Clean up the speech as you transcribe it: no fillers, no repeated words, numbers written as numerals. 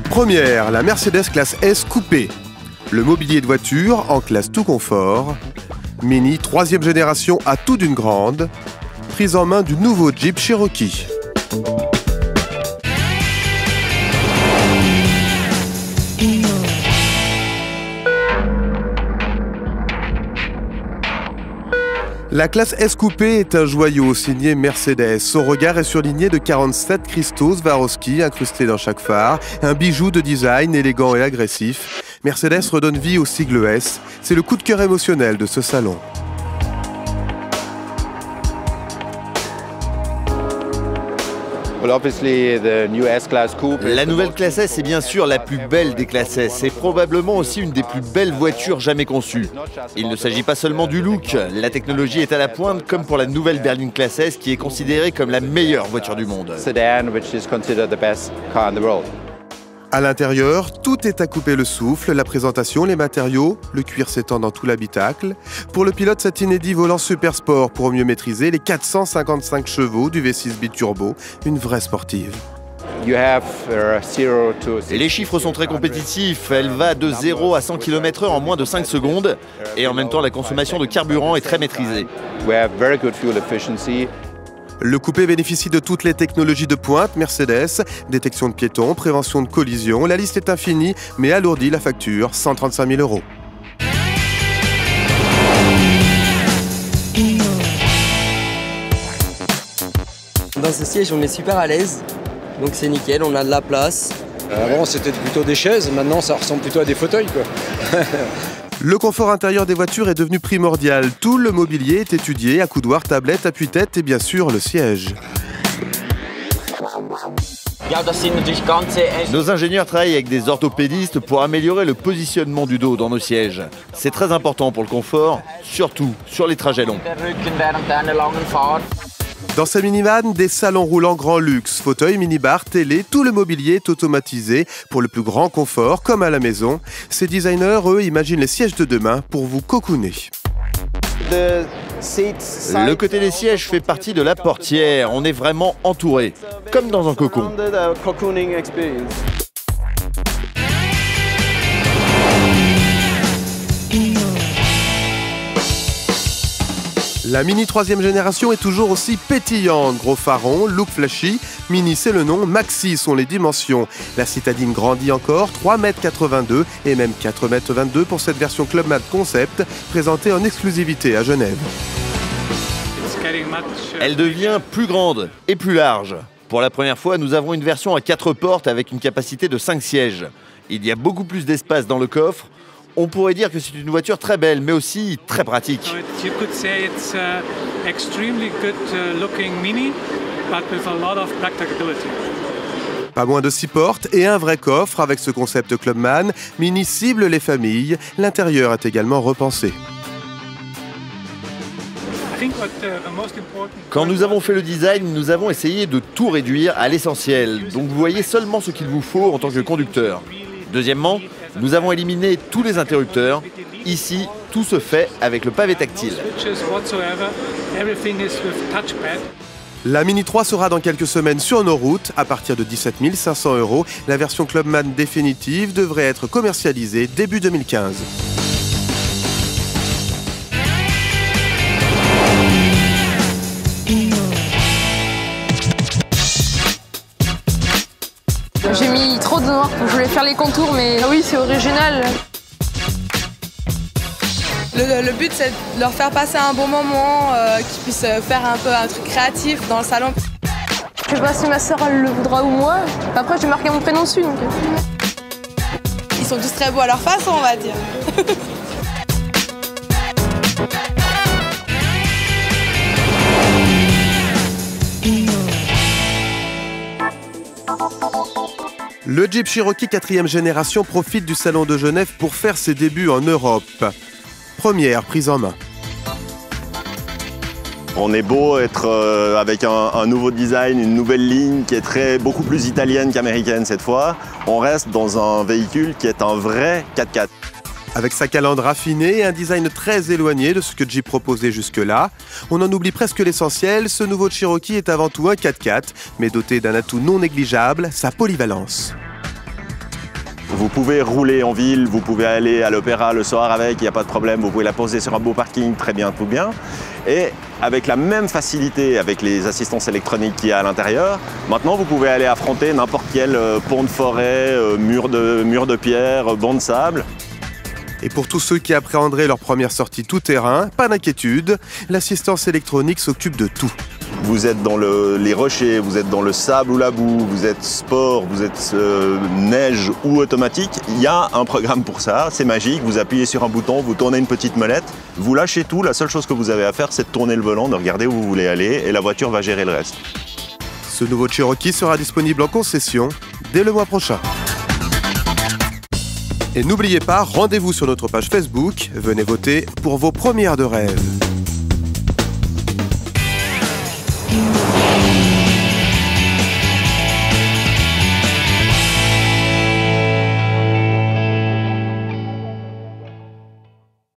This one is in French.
Première, la Mercedes classe S coupé. Le mobilier de voiture en classe tout confort. Mini 3e génération à tout d'une grande. Prise en main du nouveau Jeep Cherokee. La classe S coupé est un joyau signé Mercedes. Son regard est surligné de 47 cristaux Swarovski incrustés dans chaque phare, un bijou de design élégant et agressif. Mercedes redonne vie au sigle S. C'est le coup de cœur émotionnel de ce salon. La nouvelle classe S est bien sûr la plus belle des classes S. C'est probablement aussi une des plus belles voitures jamais conçues. Il ne s'agit pas seulement du look. La technologie est à la pointe, comme pour la nouvelle berline classe S qui est considérée comme la meilleure voiture du monde. À l'intérieur, tout est à couper le souffle, la présentation, les matériaux, le cuir s'étend dans tout l'habitacle. Pour le pilote, cet inédit volant super sport pour mieux maîtriser les 455 chevaux du V6 biturbo, une vraie sportive. Et les chiffres sont très compétitifs. Elle va de 0 à 100 km/h en moins de 5 secondes. Et en même temps, la consommation de carburant est très maîtrisée. Le coupé bénéficie de toutes les technologies de pointe Mercedes, détection de piétons, prévention de collision. La liste est infinie, mais alourdit la facture, 135 000 €. Dans ce siège, on est super à l'aise, donc c'est nickel, on a de la place. Avant, c'était plutôt des chaises, maintenant ça ressemble plutôt à des fauteuils, quoi. Le confort intérieur des voitures est devenu primordial. Tout le mobilier est étudié, accoudoir, tablette, appuie-tête et bien sûr le siège. Nos ingénieurs travaillent avec des orthopédistes pour améliorer le positionnement du dos dans nos sièges. C'est très important pour le confort, surtout sur les trajets longs. Dans ces minivans, des salons roulants grand luxe, fauteuils, minibar, télé, tout le mobilier est automatisé pour le plus grand confort, comme à la maison. Ces designers, eux, imaginent les sièges de demain pour vous cocooner. Le côté des sièges fait partie de la portière. On est vraiment entouré, comme dans un cocon. La Mini 3e génération est toujours aussi pétillante. Gros faron, look flashy, Mini c'est le nom, Maxi sont les dimensions. La citadine grandit encore, 3,82 m et même 4,22 m pour cette version Clubman Concept, présentée en exclusivité à Genève. Elle devient plus grande et plus large. Pour la première fois, nous avons une version à 4 portes avec une capacité de 5 sièges. Il y a beaucoup plus d'espace dans le coffre. On pourrait dire que c'est une voiture très belle, mais aussi très pratique. Pas moins de 6 portes et un vrai coffre avec ce concept Clubman. Mini cible les familles. L'intérieur est également repensé. Quand nous avons fait le design, nous avons essayé de tout réduire à l'essentiel. Donc vous voyez seulement ce qu'il vous faut en tant que conducteur. Deuxièmement, nous avons éliminé tous les interrupteurs. Ici, tout se fait avec le pavé tactile. La Mini 3 sera dans quelques semaines sur nos routes. À partir de 17 500 €, la version Clubman définitive devrait être commercialisée début 2015. J'ai mis trop de noir, je voulais faire les contours, mais oui, c'est original. Le but, c'est de leur faire passer un bon moment, qu'ils puissent faire un peu un truc créatif dans le salon. Je sais pas si ma soeur elle le voudra ou moi. Après, j'ai marqué mon prénom dessus. Donc... Ils sont tous très beaux à leur façon, on va dire. Le Jeep Cherokee 4e génération profite du Salon de Genève pour faire ses débuts en Europe. Première prise en main. On est beau être avec un nouveau design, une nouvelle ligne qui est beaucoup plus italienne qu'américaine cette fois. On reste dans un véhicule qui est un vrai 4x4. Avec sa calandre raffinée et un design très éloigné de ce que Jeep proposait jusque-là, on en oublie presque l'essentiel, ce nouveau Cherokee est avant tout un 4x4, mais doté d'un atout non négligeable, sa polyvalence. Vous pouvez rouler en ville, vous pouvez aller à l'opéra le soir avec, il n'y a pas de problème, vous pouvez la poser sur un beau parking, très bien, tout bien. Et avec la même facilité, avec les assistances électroniques qu'il y a à l'intérieur, maintenant vous pouvez aller affronter n'importe quel pont de forêt, mur de pierre, banc de sable. Et pour tous ceux qui appréhenderaient leur première sortie tout-terrain, pas d'inquiétude, l'assistance électronique s'occupe de tout. Vous êtes dans les rochers, vous êtes dans le sable ou la boue, vous êtes sport, vous êtes neige ou automatique, il y a un programme pour ça, c'est magique, vous appuyez sur un bouton, vous tournez une petite molette, vous lâchez tout, la seule chose que vous avez à faire c'est de tourner le volant, de regarder où vous voulez aller et la voiture va gérer le reste. Ce nouveau Cherokee sera disponible en concession dès le mois prochain. Et n'oubliez pas, rendez-vous sur notre page Facebook, venez voter pour vos premières de rêve.